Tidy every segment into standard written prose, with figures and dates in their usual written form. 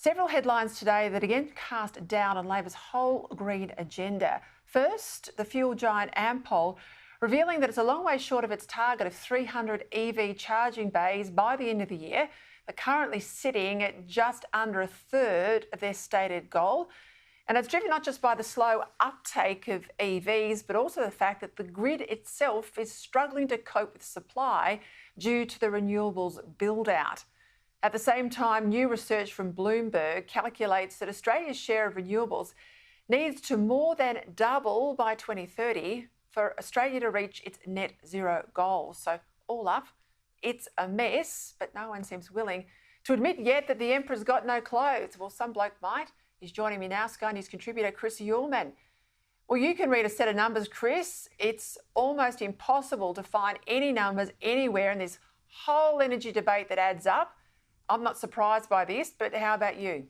Several headlines today that again cast doubt on Labor's whole green agenda. First, the fuel giant Ampol revealing that it's a long way short of its target of 300 EV charging bays by the end of the year. They're currently sitting at just under a third of their stated goal. And it's driven not just by the slow uptake of EVs, but also the fact that the grid itself is struggling to cope with supply due to the renewables build-out. At the same time, new research from Bloomberg calculates that Australia's share of renewables needs to more than double by 2030 for Australia to reach its net zero goal. So all up, it's a mess, but no one seems willing to admit yet that the emperor's got no clothes. Well, some bloke might. He's joining me now, Sky News contributor Chris Uhlmann. Well, you can read a set of numbers, Chris. It's almost impossible to find any numbers anywhere in this whole energy debate that adds up. I'm not surprised by this, but how about you?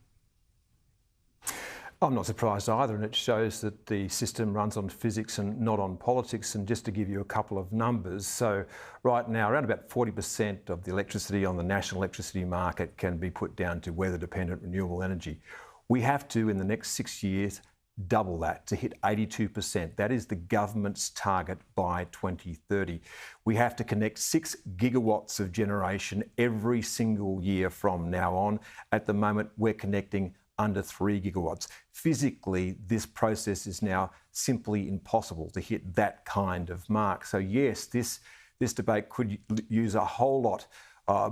I'm not surprised either, and it shows that the system runs on physics and not on politics. And just to give you a couple of numbers, so right now around about 40% of the electricity on the national electricity market can be put down to weather-dependent renewable energy. We have to, in the next 6 years, double that to hit 82%. That is the government's target by 2030. We have to connect 6 gigawatts of generation every single year from now on. At the moment, we're connecting under 3 gigawatts. Physically, this process is now simply impossible to hit that kind of mark. So yes, this debate could use a whole lot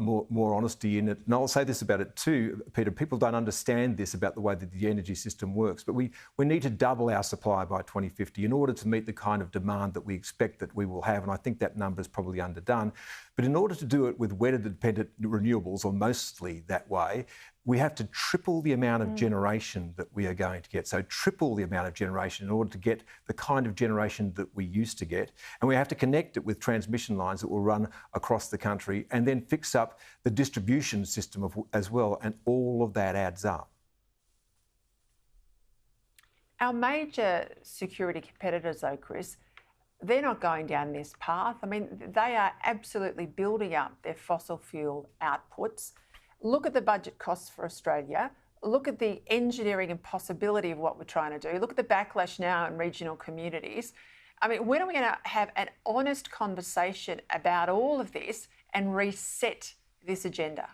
more honesty in it. And I'll say this about it too, Peter, people don't understand this about the way that the energy system works, but we need to double our supply by 2050 in order to meet the kind of demand that we expect that we will have, and I think that number is probably underdone. But in order to do it with weather-dependent renewables, or mostly that way, we have to triple the amount of generation that we are going to get. So triple the amount of generation in order to get the kind of generation that we used to get. And we have to connect it with transmission lines that will run across the country and then fix up the distribution system as well. And all of that adds up. Our major security competitors, though, Chris, they're not going down this path. I mean, they are absolutely building up their fossil fuel outputs. Look at the budget costs for Australia. Look at the engineering impossibility of what we're trying to do. Look at the backlash now in regional communities. I mean, when are we going to have an honest conversation about all of this and reset this agenda?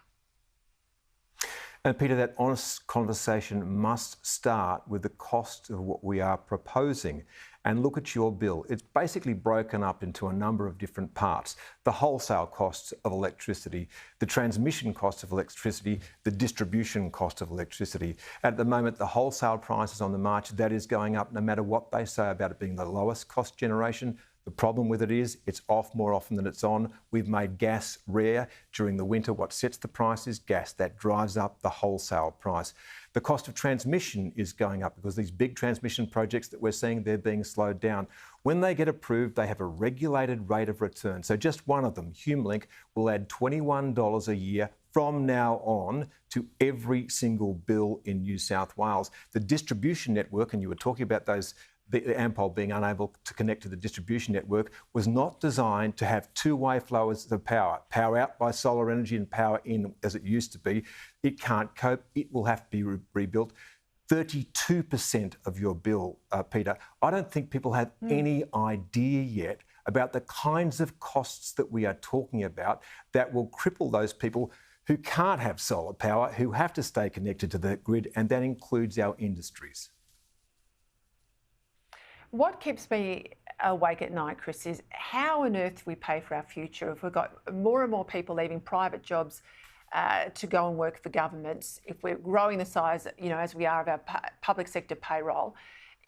And Peter, that honest conversation must start with the cost of what we are proposing. And look at your bill. It's basically broken up into a number of different parts. The wholesale costs of electricity, the transmission cost of electricity, the distribution cost of electricity. At the moment, the wholesale price is on the march. That is going up no matter what they say about it being the lowest cost generation. The problem with it is it's off more often than it's on. We've made gas rare during the winter. What sets the price is gas. That drives up the wholesale price. The cost of transmission is going up because these big transmission projects that we're seeing, they're being slowed down. When they get approved, they have a regulated rate of return. So just one of them, HumeLink, will add $21 a year from now on to every single bill in New South Wales. The distribution network, and you were talking about those, the Ampol being unable to connect to the distribution network, was not designed to have two-way flows of power. Power out by solar energy and power in as it used to be. It can't cope. It will have to be rebuilt. 32% of your bill, Peter. I don't think people have any idea yet about the kinds of costs that we are talking about that will cripple those people who can't have solar power, who have to stay connected to the grid, and that includes our industries. What keeps me awake at night, Chris, is how on earth do we pay for our future if we've got more and more people leaving private jobs to go and work for governments, if we're growing the size, as we are of our public sector payroll,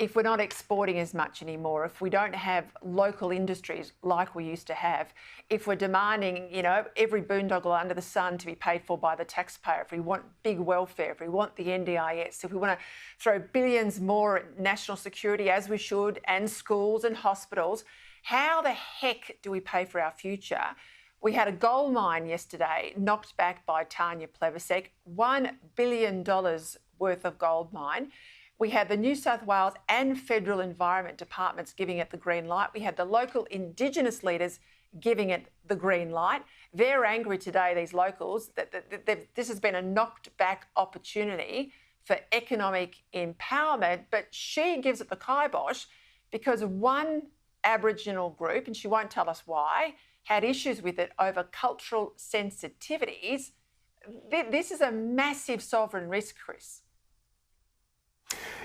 if we're not exporting as much anymore, if we don't have local industries like we used to have, if we're demanding, every boondoggle under the sun to be paid for by the taxpayer, if we want big welfare, if we want the NDIS, if we want to throw billions more at national security as we should, and schools and hospitals, how the heck do we pay for our future? We had a gold mine yesterday knocked back by Tanya Plibersek, $1 billion worth of gold mine. We had the New South Wales and federal environment departments giving it the green light. We had the local Indigenous leaders giving it the green light. They're angry today, these locals, that this has been a knocked back opportunity for economic empowerment, but she gives it the kibosh because one Aboriginal group, and she won't tell us why, had issues with it over cultural sensitivities. This is a massive sovereign risk, Chris.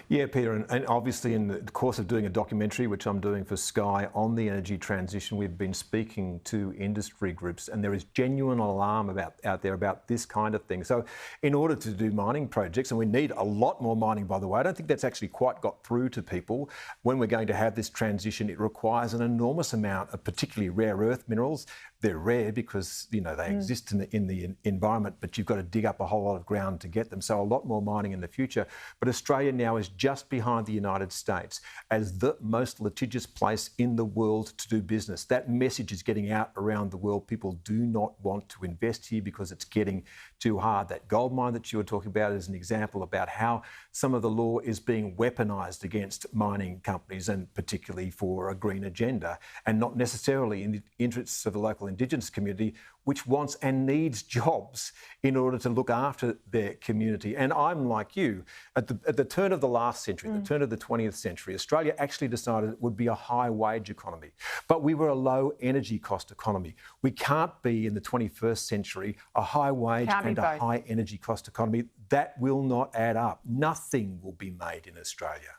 Yeah, Peter, and obviously in the course of doing a documentary, which I'm doing for Sky on the energy transition, we've been speaking to industry groups, and there is genuine alarm out there about this kind of thing. So in order to do mining projects, and we need a lot more mining, by the way, I don't think that's actually quite got through to people. When we're going to have this transition, it requires an enormous amount of particularly rare earth minerals. They're rare because, you know, they exist in the environment, but you've got to dig up a whole lot of ground to get them. So a lot more mining in the future. But Australia now is just behind the United States as the most litigious place in the world to do business. That message is getting out around the world. People do not want to invest here because it's getting too hard. That gold mine that you were talking about is an example about how some of the law is being weaponised against mining companies, and particularly for a green agenda, and not necessarily in the interests of the local Indigenous community, which wants and needs jobs in order to look after their community. And I'm like you, at the turn of the last century, the turn of the 20th century, Australia actually decided it would be a high wage economy, but we were a low energy cost economy. We can't be in the 21st century a high wage and a high energy cost economy. That will not add up. Nothing will be made in Australia.